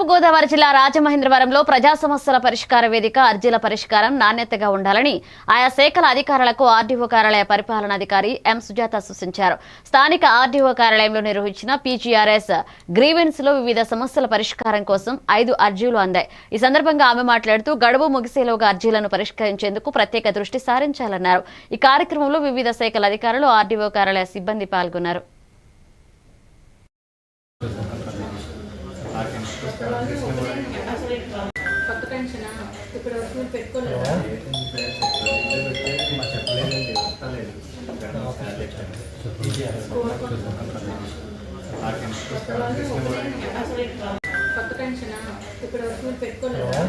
తూర్పుగోదావరి జిల్లా రాజమహేంద్రవరంలో ప్రజా సమస్యల పరిష్కార వేదిక అర్జీల పరిష్కారం నాణ్యతగా ఉండాలని ఆయా శాఖల అధికారులకు ఆర్డీఓ కార్యాలయ పరిపాలనాధికారి ఎం సుజాత సూచించారు. స్థానిక ఆర్డీఓ కార్యాలయంలో నిర్వహించిన పీజీఆర్ఎస్ గ్రీవెన్స్ లో వివిధ సమస్యల పరిష్కారం కోసం 5 అర్జీలు అందాయి. ఈ సందర్భంగా ఆమె మాట్లాడుతూ గడువు ముగిసేలోగా అర్జీలను పరిష్కరించేందుకు ప్రత్యేక దృష్టి సారించాలన్నారు. ఈ కార్యక్రమంలో వివిధ శాఖల అధికారులు, ఆర్డీఓ కార్యాలయ సిబ్బంది పాల్గొన్నారు. కొత్త పెన్షన్ ఇప్పుడు వరకు పెట్టుకోలేదా? కొత్త పెన్షన్ ఇప్పుడు వరకు పెట్టుకోలేదా?